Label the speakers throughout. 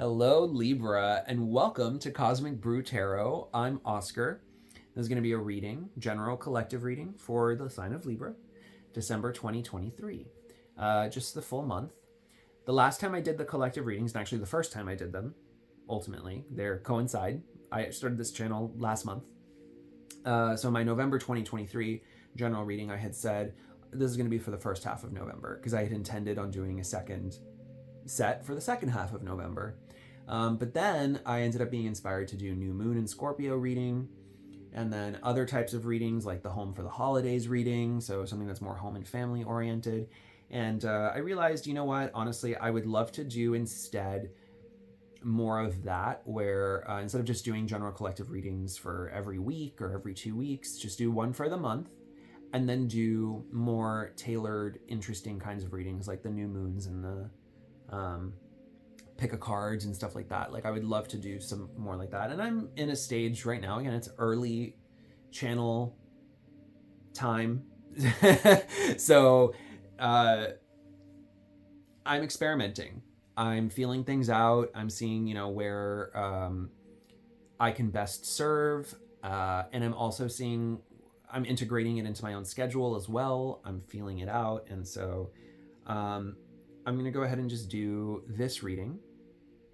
Speaker 1: Hello, Libra, and welcome to Cosmic Brew Tarot. I'm Oscar. This is going to be a reading, general collective reading for the sign of Libra, December 2023. Just the full month. The last time I did the collective readings, and actually the first time I did them, ultimately, they coincide. I started this channel last month. So my November 2023 general reading, I had said this is going to be for the first half of November because I had intended on doing a second set for the second half of November. But then I ended up being inspired to do New Moon and Scorpio reading, and then other types of readings like the Home for the Holidays reading, so something that's more home and family oriented. And I realized, you know what, honestly, I would love to do instead more of that, where instead of just doing general collective readings for every week or every 2 weeks, just do one for the month, and then do more tailored, interesting kinds of readings like the new moons and the pick a cards and stuff like that. Like I would love to do some more like that. And I'm in a stage right now, again, it's early channel time. So I'm experimenting. I'm feeling things out. I'm seeing, where I can best serve. And I'm also seeing, I'm integrating it into my own schedule as well. I'm feeling it out. And so I'm going to go ahead and just do this reading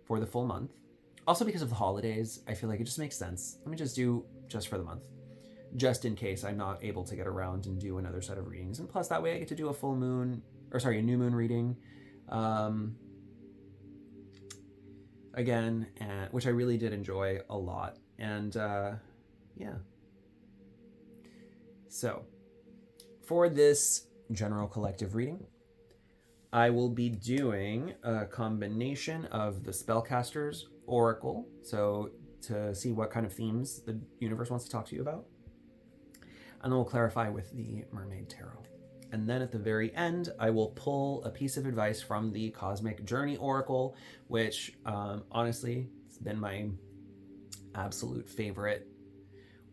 Speaker 1: for the full month. Also, because of the holidays, I feel like it just makes sense. Let me just do just for the month, just in case I'm not able to get around and do another set of readings. And plus, that way I get to do a new moon reading again, which I really did enjoy a lot. And yeah. So, for this general collective reading, I will be doing a combination of the Spellcaster's Oracle, so to see what kind of themes the universe wants to talk to you about. And then we'll clarify with the Mermaid Tarot. And then at the very end, I will pull a piece of advice from the Cosmic Journey Oracle, which honestly, it's been my absolute favorite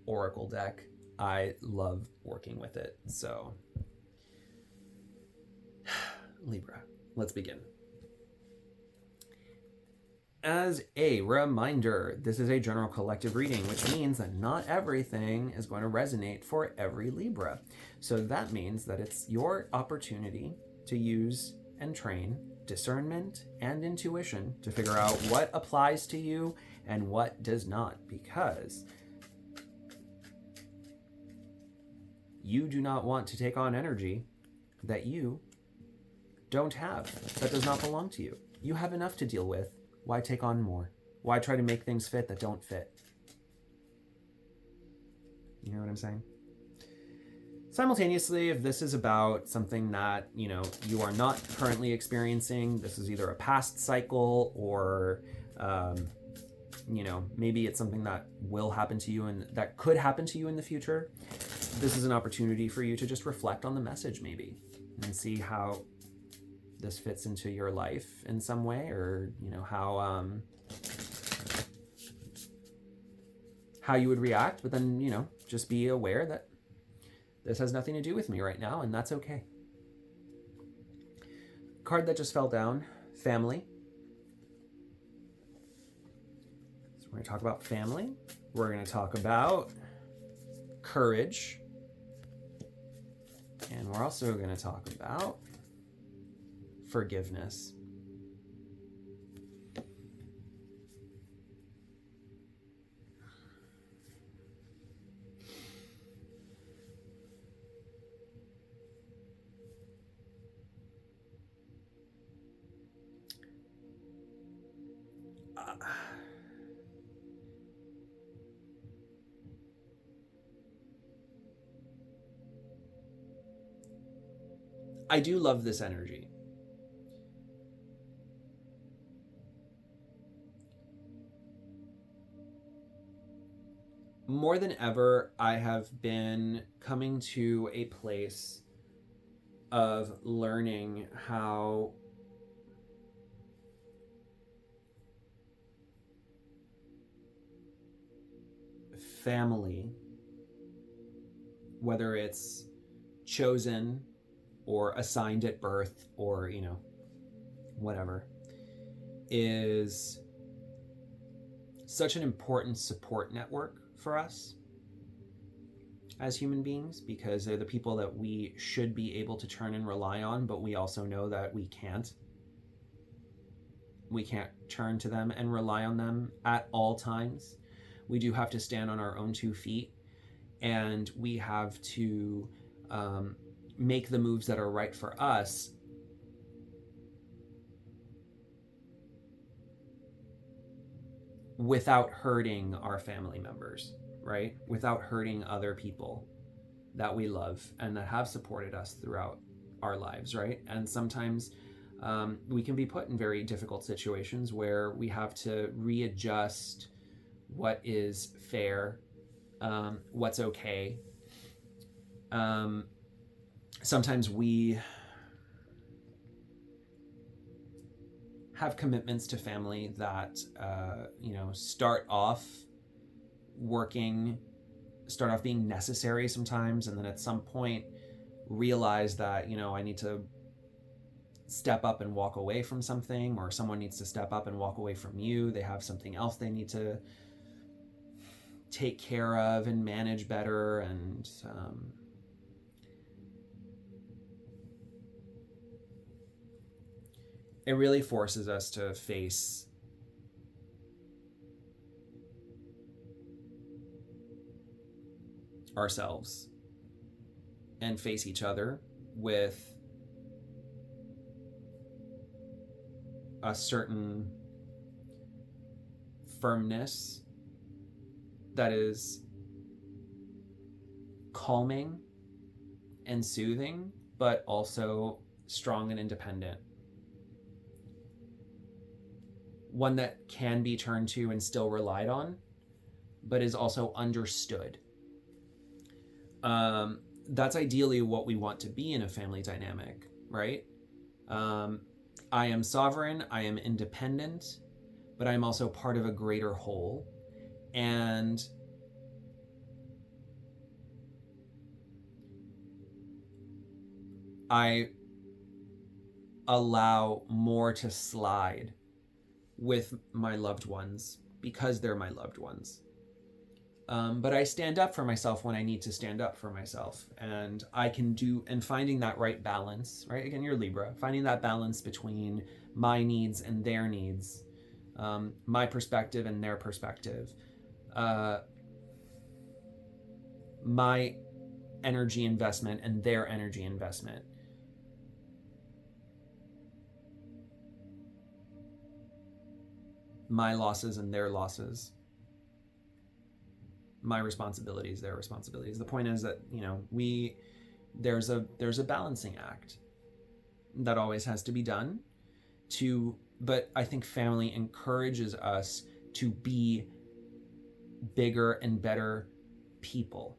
Speaker 1: Oracle deck. I love working with it, so Libra, let's begin. As a reminder, this is a general collective reading, which means that not everything is going to resonate for every Libra. So that means that it's your opportunity to use and train discernment and intuition to figure out what applies to you and what does not, because you do not want to take on energy that you don't have, that does not belong to you. You have enough to deal with. Why take on more? Why try to make things fit that don't fit? You know what I'm saying? Simultaneously, if this is about something that, you are not currently experiencing, this is either a past cycle or, maybe it's something that will happen to you and that could happen to you in the future. This is an opportunity for you to just reflect on the message maybe and see how this fits into your life in some way, or how you would react, but then just be aware that this has nothing to do with me right now, and that's okay. Card that just fell down, family. So we're going to talk about family. We're going to talk about courage, and we're also going to talk about forgiveness. I do love this energy. More than ever, I have been coming to a place of learning how family, whether it's chosen or assigned at birth or, whatever, is such an important support network for us as human beings, because they're the people that we should be able to turn and rely on, but we also know that we can't. We can't turn to them and rely on them at all times. We do have to stand on our own 2 feet, and we have to make the moves that are right for us without hurting our family members, right? Without hurting other people that we love and that have supported us throughout our lives, right? And sometimes we can be put in very difficult situations where we have to readjust what is fair, what's okay. Sometimes we have commitments to family that start off being necessary sometimes, and then at some point realize that I need to step up and walk away from something, or someone needs to step up and walk away from you. They have something else they need to take care of and manage better, and it really forces us to face ourselves and face each other with a certain firmness that is calming and soothing, but also strong and independent. One that can be turned to and still relied on, but is also understood. That's ideally what we want to be in a family dynamic, right? I am sovereign, I am independent, but I'm also part of a greater whole. And I allow more to slide with my loved ones because they're my loved ones. But I stand up for myself when I need to stand up for myself. And finding that right balance, right? Again, you're Libra, finding that balance between my needs and their needs, my perspective and their perspective, my energy investment and their energy investment. My losses and their losses. My responsibilities, their responsibilities. The point is that, there's a balancing act that always has to be done but I think family encourages us to be bigger and better people.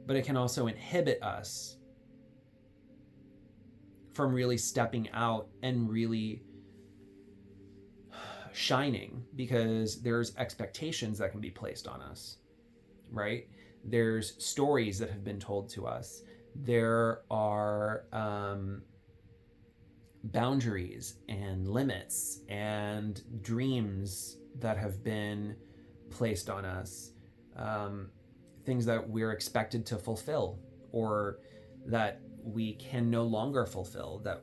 Speaker 1: But it can also inhibit us from really stepping out and really shining, because there's expectations that can be placed on us, right? There's stories that have been told to us. There are boundaries and limits and dreams that have been placed on us, things that we're expected to fulfill or that we can no longer fulfill, that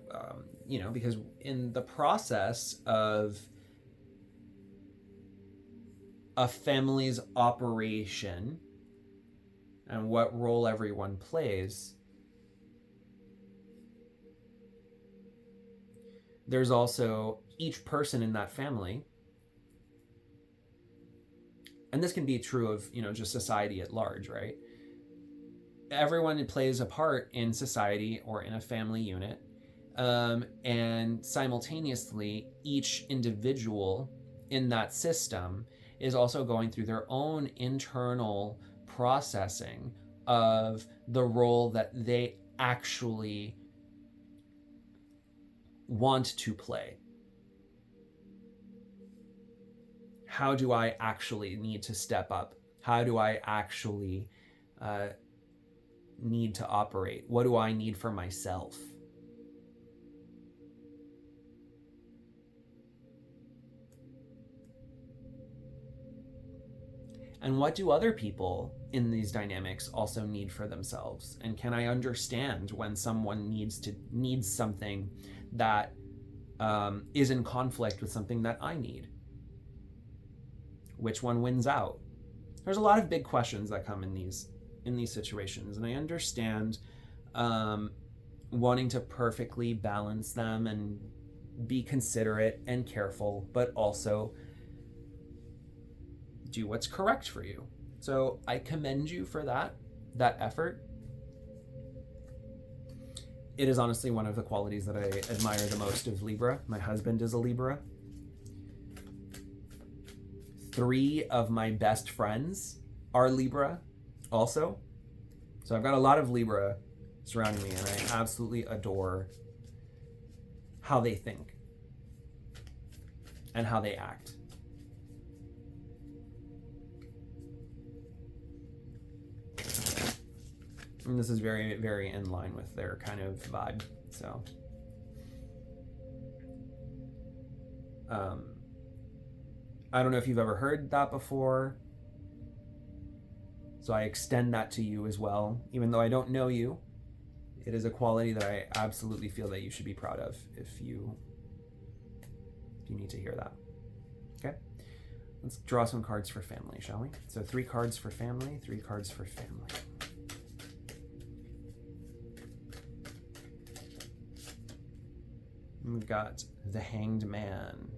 Speaker 1: because in the process of a family's operation and what role everyone plays, there's also each person in that family, and this can be true of just society at large, right? Everyone plays a part in society or in a family unit, and simultaneously each individual in that system is also going through their own internal processing of the role that they actually want to play. How do I actually need to step up? How do I actually need to operate? What do I need for myself? And what do other people in these dynamics also need for themselves? And can I understand when someone needs something that is in conflict with something that I need? Which one wins out? There's a lot of big questions that come in these situations, and I understand wanting to perfectly balance them and be considerate and careful, but also do what's correct for you. So I commend you for that effort. It is honestly one of the qualities that I admire the most of Libra. My husband is a Libra. 3 of my best friends are Libra also. So I've got a lot of Libra surrounding me, and I absolutely adore how they think and how they act. And this is very, very in line with their kind of vibe. So, I don't know if you've ever heard that before. So I extend that to you as well. Even though I don't know you, it is a quality that I absolutely feel that you should be proud of if you need to hear that. Okay? Let's draw some cards for family, shall we? So 3 cards for family, 3 cards for family. We've got the Hanged Man.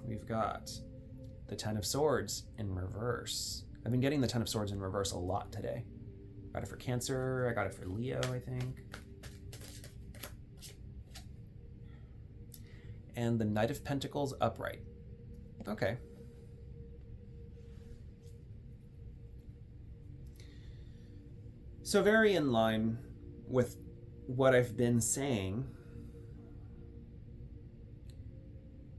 Speaker 1: We've got the 10 of Swords in reverse. I've been getting the 10 of Swords in reverse a lot today. Got it for Cancer. I got it for Leo, I think. And the Knight of Pentacles upright. Okay. So very in line with what I've been saying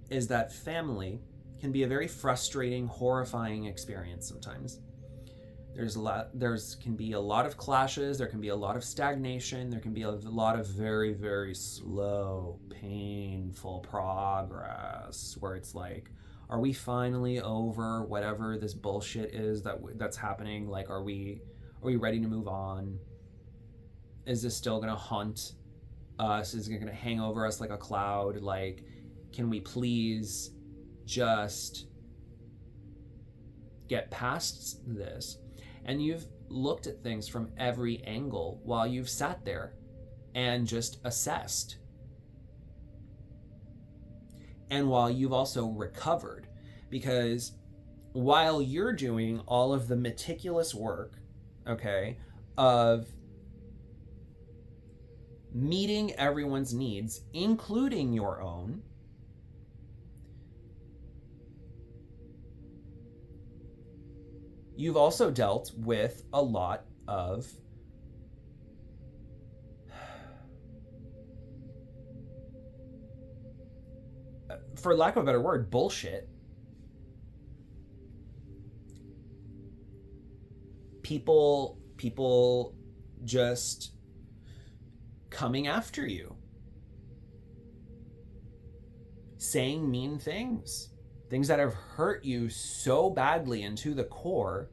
Speaker 1: is that family can be a very frustrating, horrifying experience sometimes. There can be a lot of clashes, there can be a lot of stagnation, there can be a lot of very, very slow, painful progress where it's like, are we finally over whatever this bullshit is that's happening? Like, are we ready to move on? Is this still gonna haunt us? Is it gonna hang over us like a cloud? Like, can we please just get past this? And you've looked at things from every angle while you've sat there and just assessed. And while you've also recovered, because while you're doing all of the meticulous work, okay, of meeting everyone's needs, including your own, you've also dealt with a lot of for lack of a better word, bullshit. People just coming after you, saying mean things that have hurt you so badly and to the core,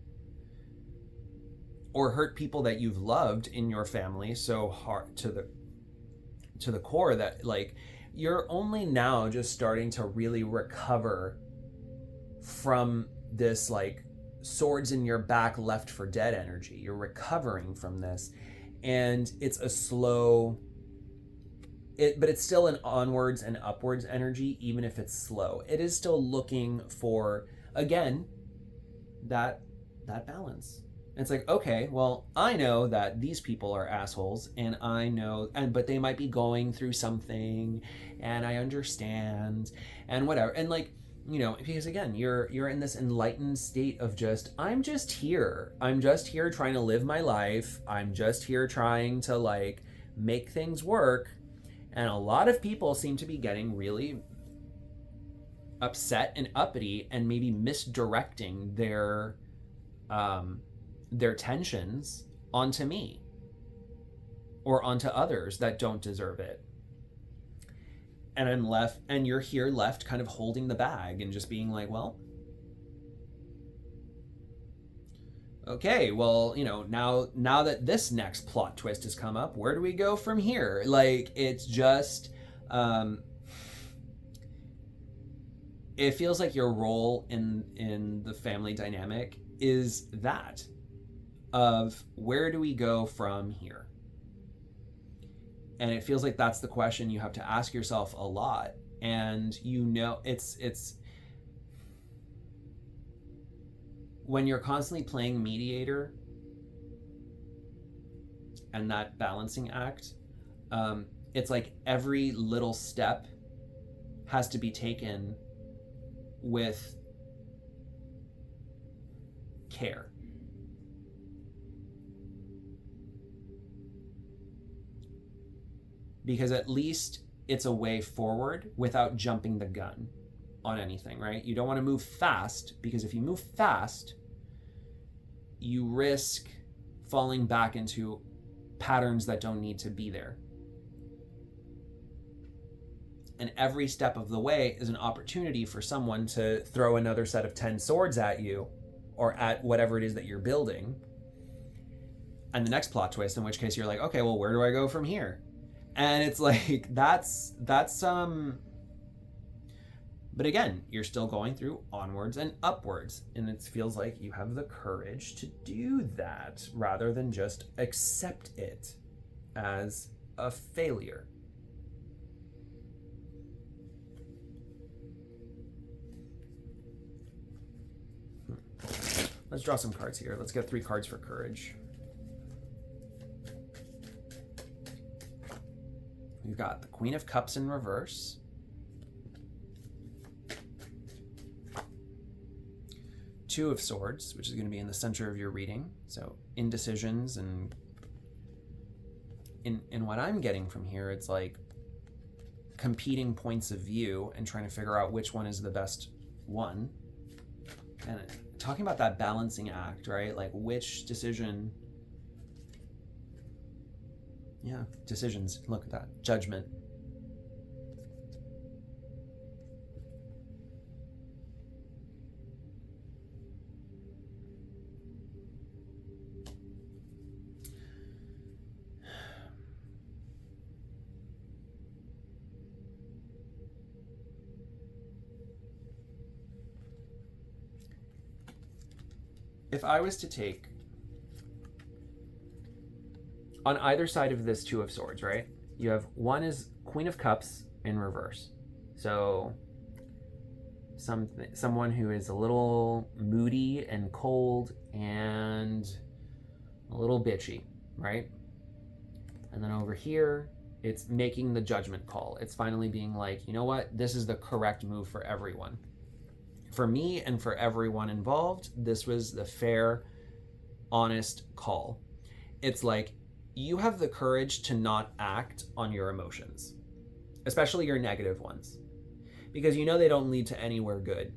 Speaker 1: or hurt people that you've loved in your family so hard to the core that, like, you're only now just starting to really recover from this, like, swords in your back, left for dead energy. You're recovering from this, and it's a slow, but it's still an onwards and upwards energy, even if it's slow. It is still looking for, again, that balance. And it's like, okay, well, I know that these people are assholes, and I know, but they might be going through something, and I understand, and whatever. And, like, you know, because again, you're in this enlightened state of just, I'm just here trying to live my life. I'm just here trying to, like, make things work. And a lot of people seem to be getting really upset and uppity and maybe misdirecting their tensions onto me or onto others that don't deserve it. and I'm left, and you're here left kind of holding the bag and just being like, well, okay, well, you know, now that this next plot twist has come up, where do we go from here? Like, it's just it feels like your role in the family dynamic is that of where do we go from here? And it feels like that's the question you have to ask yourself a lot. And you know, it's when you're constantly playing mediator and that balancing act, it's like every little step has to be taken with care. Because at least it's a way forward without jumping the gun on anything, right? You don't want to move fast, because if you move fast, you risk falling back into patterns that don't need to be there. And every step of the way is an opportunity for someone to throw another set of 10 swords at you, or at whatever it is that you're building. And the next plot twist, in which case you're like, okay, well, where do I go from here? And it's like, that's but again, you're still going through onwards and upwards, and it feels like you have the courage to do that rather than just accept it as a failure. Let's draw some cards here. Let's get 3 cards for courage. We've got the Queen of Cups in reverse. Two of Swords, which is going to be in the center of your reading. So indecisions, and in what I'm getting from here, it's like competing points of view and trying to figure out which one is the best one. And talking about that balancing act, right? Like which decision... Yeah, decisions. Look at that. Judgment. If I was to take on either side of this Two of Swords, right? You have one is Queen of Cups in reverse. So someone who is a little moody and cold and a little bitchy, right? And then over here, it's making the judgment call. It's finally being like, you know what? This is the correct move for everyone. For me and for everyone involved, this was the fair, honest call. It's like, you have the courage to not act on your emotions, especially your negative ones, because you know they don't lead to anywhere good.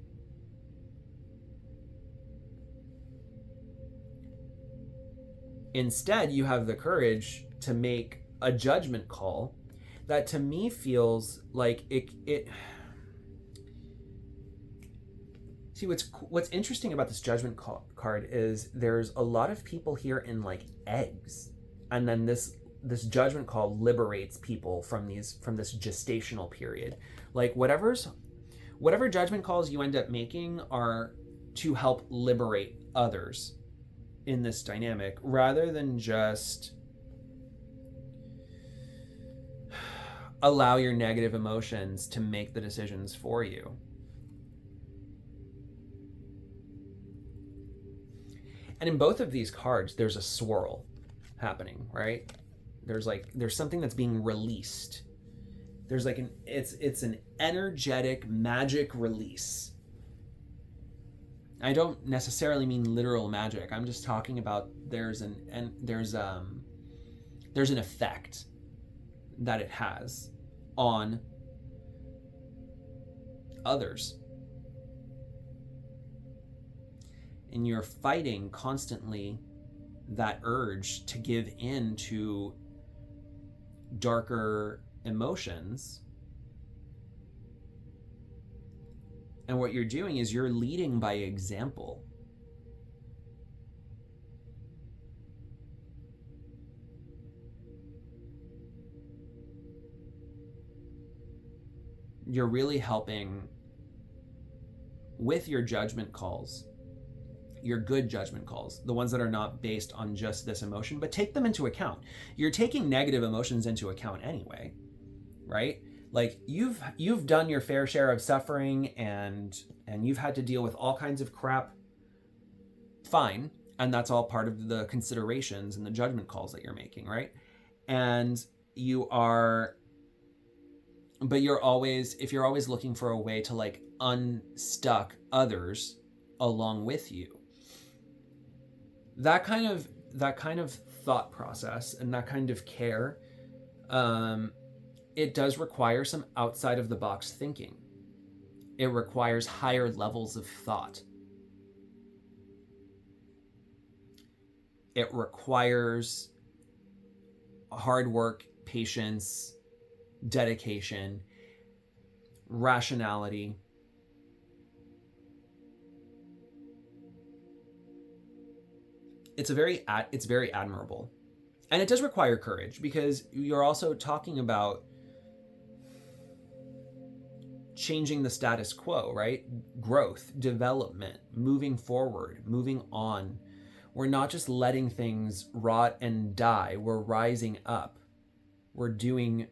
Speaker 1: Instead, you have the courage to make a judgment call that to me feels like it See, what's interesting about this judgment card is there's a lot of people here in like eggs. And then this judgment call liberates people from this gestational period. Like whatever judgment calls you end up making are to help liberate others in this dynamic, rather than just allow your negative emotions to make the decisions for you. And in both of these cards, there's a swirl happening, right? There's something that's being released. There's like it's an energetic magic release. I don't necessarily mean literal magic. I'm just talking about there's an effect that it has on others. And you're fighting constantly that urge to give in to darker emotions And what you're doing is you're leading by example. You're really helping with your judgment calls, your good judgment calls, the ones that are not based on just this emotion, but take them into account. You're taking negative emotions into account anyway, right? Like you've done your fair share of suffering and you've had to deal with all kinds of crap. Fine. And that's all part of the considerations and the judgment calls that you're making, right? And but you're always, if you're always looking for a way to like unstuck others along with you, that kind of thought process and that kind of care, it does require some outside of the box thinking. It requires higher levels of thought. It requires hard work, patience, dedication, rationality. It's very admirable. And it does require courage, because you're also talking about changing the status quo, right? Growth, development, moving forward, moving on. We're not just letting things rot and die. We're rising up. We're doing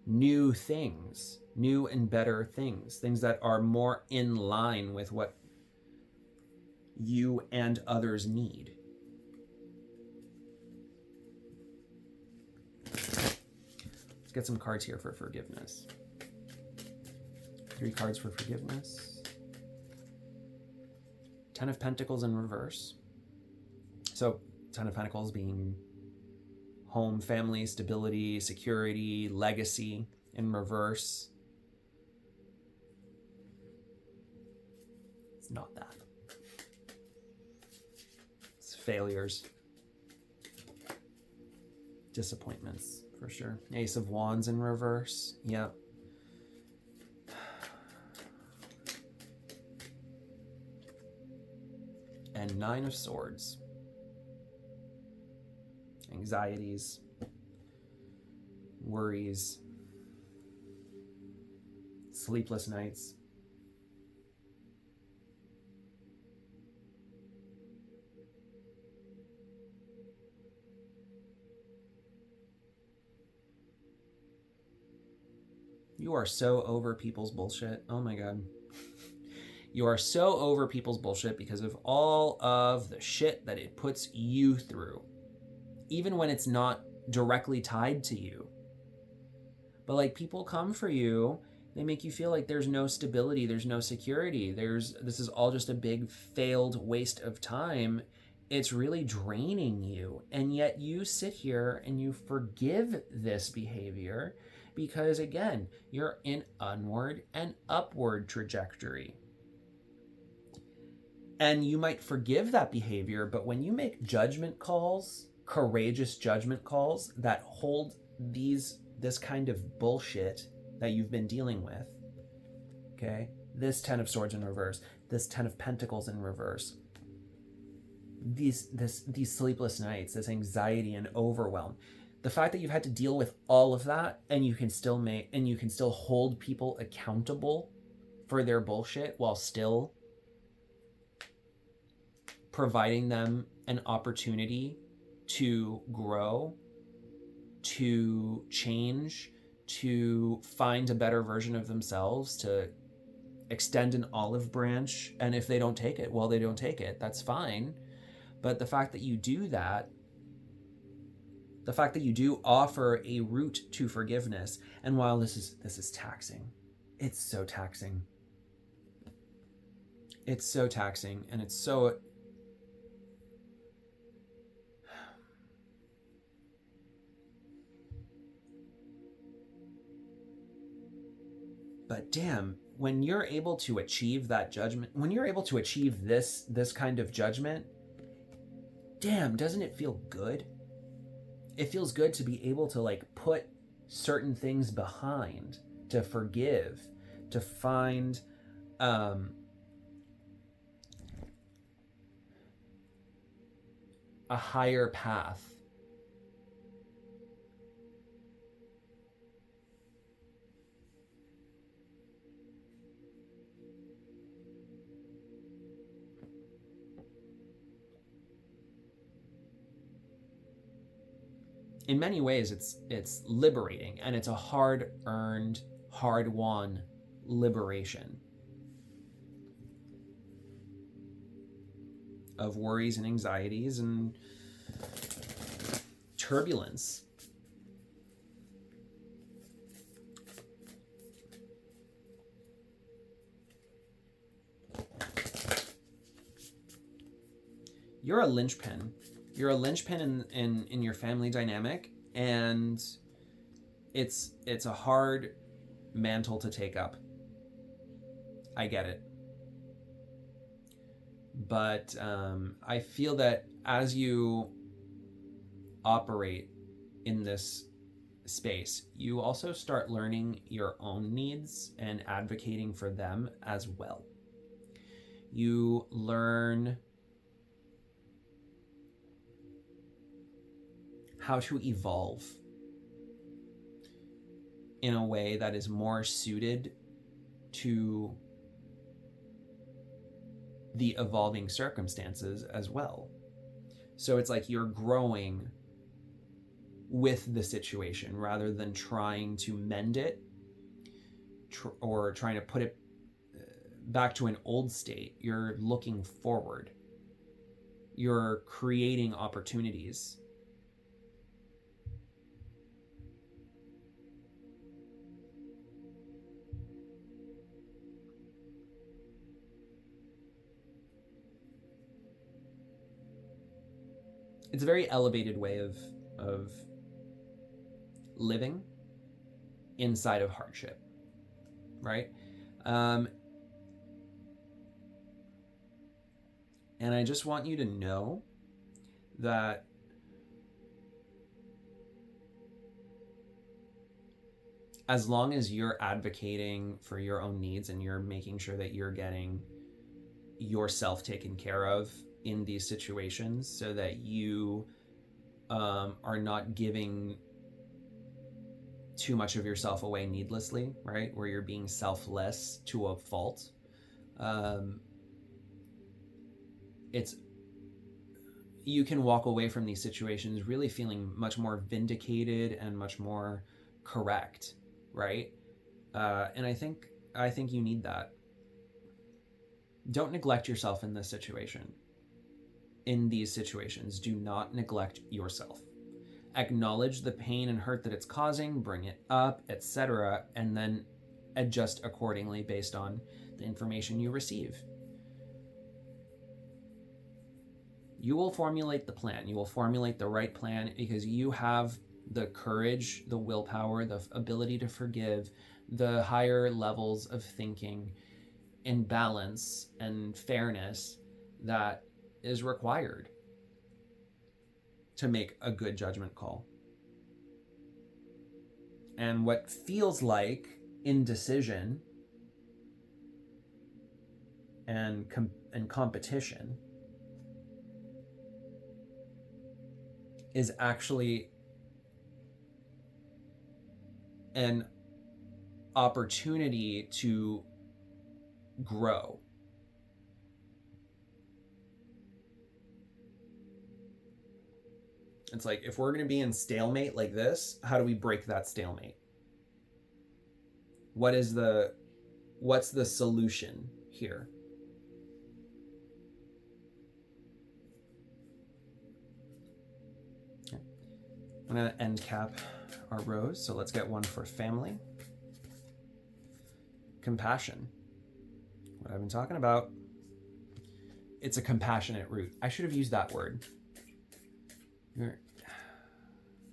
Speaker 1: new things, new and better things, things that are more in line with what you and others need. Let's get some cards here for forgiveness. 3 cards for forgiveness. 10 of Pentacles in reverse. So 10 of Pentacles being home, family, stability, security, legacy in reverse. It's not that. It's failures. Disappointments, for sure. Ace of Wands in reverse. Yep. And 9 of Swords. Anxieties, worries, sleepless nights. You are so over people's bullshit. Oh my God. You are so over people's bullshit because of all of the shit that it puts you through. Even when it's not directly tied to you. But like, people come for you, they make you feel like there's no stability, there's no security, this is all just a big failed waste of time. It's really draining you. And yet you sit here and you forgive this behavior because, again, you're in onward and upward trajectory. And you might forgive that behavior, but when you make judgment calls, courageous judgment calls that hold this kind of bullshit that you've been dealing with, okay? This 10 of Swords in reverse, this 10 of Pentacles in reverse, these sleepless nights, this anxiety and overwhelm, the fact that you've had to deal with all of that and you can still hold people accountable for their bullshit while still providing them an opportunity to grow, to change, to find a better version of themselves, to extend an olive branch. And if they don't take it, well, they don't take it. That's fine. But the fact that you do that, the fact that you do offer a route to forgiveness, and while this is taxing, it's so taxing. It's so taxing, and it's so... But damn, when you're able to achieve that judgment, when you're able to achieve this kind of judgment, damn, doesn't it feel good? It feels good to be able to like put certain things behind, to forgive, to find a higher path. In many ways, it's liberating, and it's a hard-earned, hard-won liberation of worries and anxieties and turbulence. You're a linchpin. You're a linchpin in your family dynamic, and it's a hard mantle to take up. I get it. But I feel that as you operate in this space, you also start learning your own needs and advocating for them as well. You learn how to evolve in a way that is more suited to the evolving circumstances as well. So it's like you're growing with the situation rather than trying to mend it or trying to put it back to an old state. You're looking forward. You're creating opportunities. It's a very elevated way of living inside of hardship, right? And I just want you to know that as long as you're advocating for your own needs and you're making sure that you're getting yourself taken care of in these situations so that you are not giving too much of yourself away needlessly, right? Where you're being selfless to a fault. You can walk away from these situations really feeling much more vindicated and much more correct, right? And I think you need that. Don't neglect yourself in this situation. In these situations, do not neglect yourself. Acknowledge the pain and hurt that it's causing, bring it up, etc., and then adjust accordingly based on the information you receive. You will formulate the plan. You will formulate the right plan because you have the courage, the willpower, the ability to forgive, the higher levels of thinking and balance and fairness that is required to make a good judgment call. And what feels like indecision and competition is actually an opportunity to grow. It's like, if we're going to be in stalemate like this, how do we break that stalemate? What's the solution here? Okay. I'm going to end cap our rows. So let's get one for family. Compassion. What I've been talking about. It's a compassionate root. I should have used that word.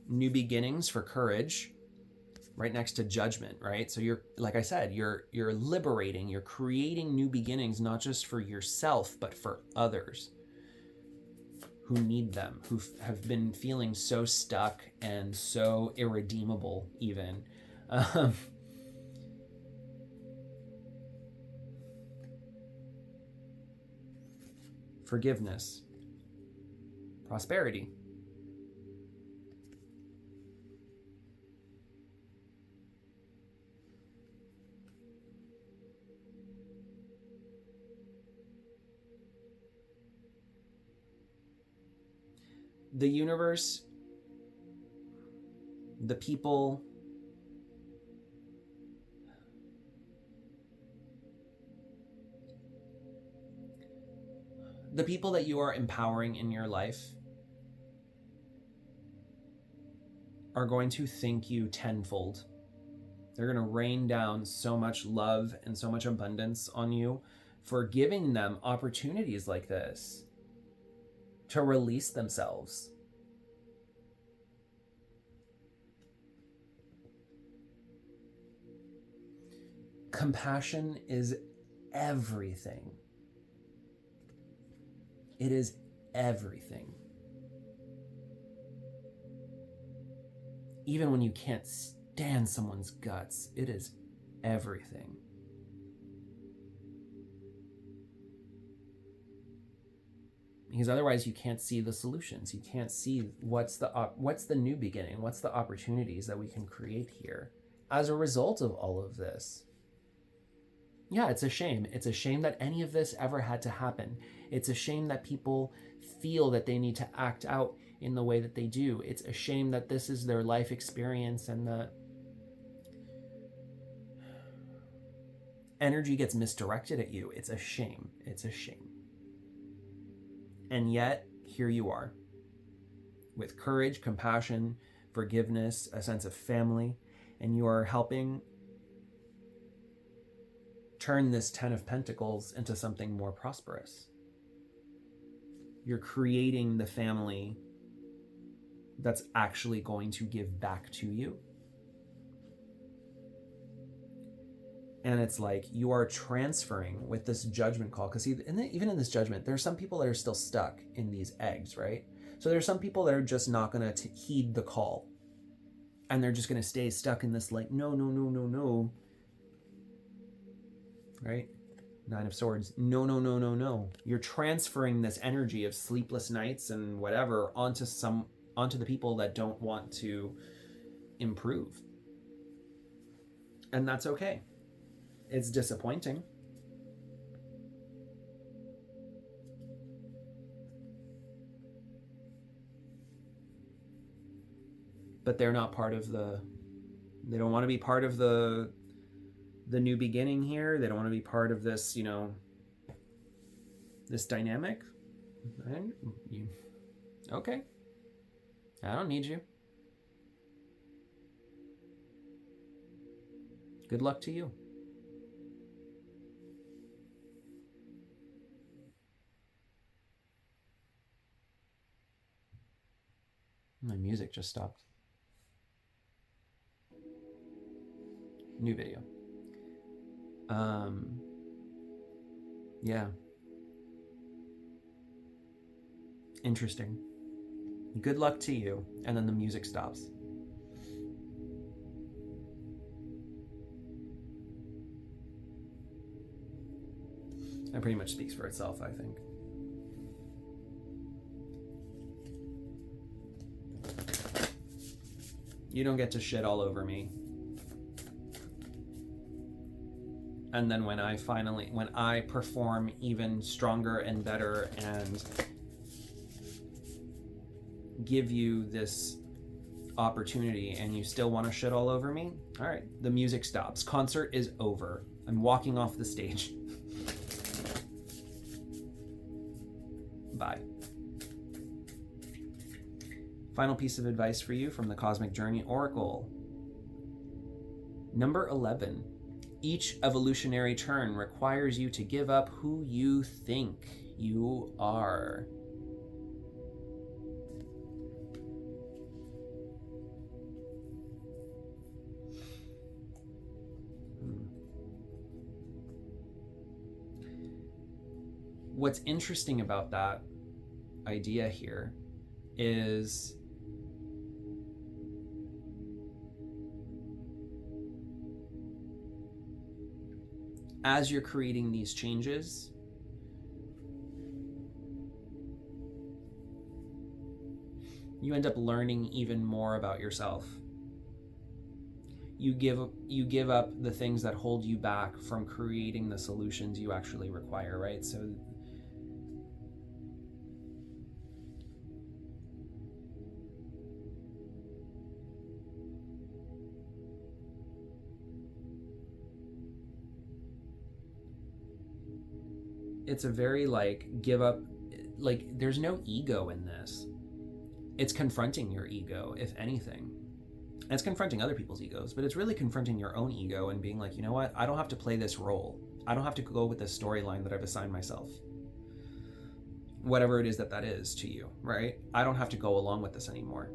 Speaker 1: New beginnings for courage, right next to judgment, right? So you're, like I said, you're liberating, you're creating new beginnings, not just for yourself, but for others who need them, who have been feeling so stuck and so irredeemable even. forgiveness, prosperity. The universe, the people, that you are empowering in your life are going to thank you tenfold. They're going to rain down so much love and so much abundance on you for giving them opportunities like this to release themselves. Compassion is everything. It is everything. Even when you can't stand someone's guts, it is everything. Because otherwise you can't see the solutions. You can't see what's the new beginning, what's the opportunities that we can create here as a result of all of this. Yeah, it's a shame. It's a shame that any of this ever had to happen. It's a shame that people feel that they need to act out in the way that they do. It's a shame that this is their life experience and the energy gets misdirected at you. It's a shame. It's a shame. And yet, here you are, with courage, compassion, forgiveness, a sense of family, and you are helping turn this 10 of Pentacles into something more prosperous. You're creating the family that's actually going to give back to you. And it's like you are transferring with this judgment call. Because even in this judgment, there are some people that are still stuck in these eggs, right? So there's some people that are just not going to heed the call. And they're just going to stay stuck in this like, no, no, no, no, no. Right? 9 of Swords. No, no, no, no, no. You're transferring this energy of sleepless nights and whatever onto the people that don't want to improve. And that's okay. It's disappointing. But they're not part of they don't want to be part of the new beginning here. They don't want to be part of this, this dynamic. Okay. I don't need you. Good luck to you. My music just stopped. New video. Yeah. Interesting. Good luck to you. And then the music stops. That pretty much speaks for itself, I think. You don't get to shit all over me. And then when I perform even stronger and better and give you this opportunity and you still want to shit all over me, all right, the music stops. Concert is over. I'm walking off the stage. Bye. Final piece of advice for you from the Cosmic Journey Oracle. Number 11. Each evolutionary turn requires you to give up who you think you are. What's interesting about that idea here is as you're creating these changes, You end up learning even more about yourself. You give up the things that hold you back from creating the solutions you actually require, right? So it's a very give up, there's no ego in this. It's confronting your ego, if anything. And it's confronting other people's egos, but it's really confronting your own ego and being like, you know what? I don't have to play this role. I don't have to go with this storyline that I've assigned myself. Whatever it is that is to you, right? I don't have to go along with this anymore.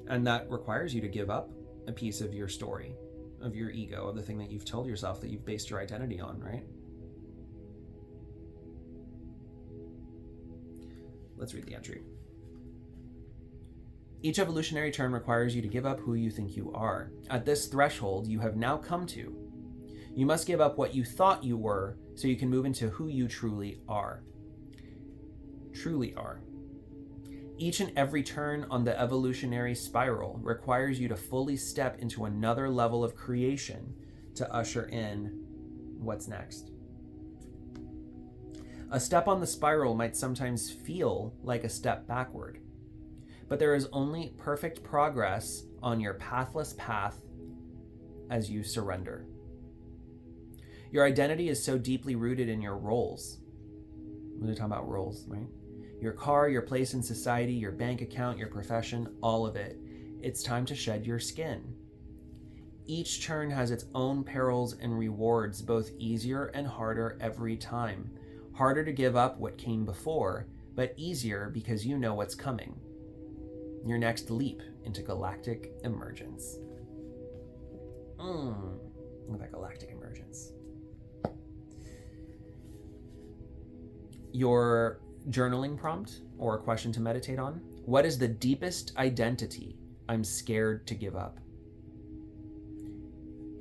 Speaker 1: And that requires you to give up a piece of your story, of your ego, of the thing that you've told yourself that you've based your identity on, right? Let's read the entry. Each evolutionary turn requires you to give up who you think you are. At this threshold you have now come to, you must give up what you thought you were so you can move into who you truly are. Truly are. Each and every turn on the evolutionary spiral requires you to fully step into another level of creation to usher in what's next. A step on the spiral might sometimes feel like a step backward, but there is only perfect progress on your pathless path as you surrender. Your identity is so deeply rooted in your roles. We're talking about roles, right? Your car, your place in society, your bank account, your profession, all of it. It's time to shed your skin. Each turn has its own perils and rewards, both easier and harder every time. Harder to give up what came before, but easier because you know what's coming. Your next leap into galactic emergence. Look at that galactic emergence. Your journaling prompt or a question to meditate on. What is the deepest identity I'm scared to give up?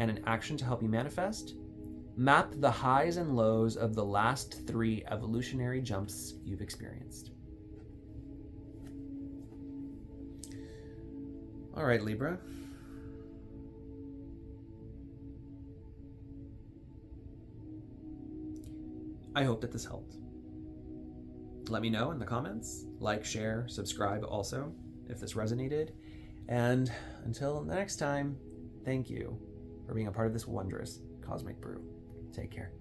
Speaker 1: And an action to help you manifest. Map the highs and lows of the last 3 evolutionary jumps you've experienced. All right, Libra. I hope that this helped. Let me know in the comments. Like, share, subscribe also if this resonated. And until next time, thank you for being a part of this wondrous cosmic brew. Take care.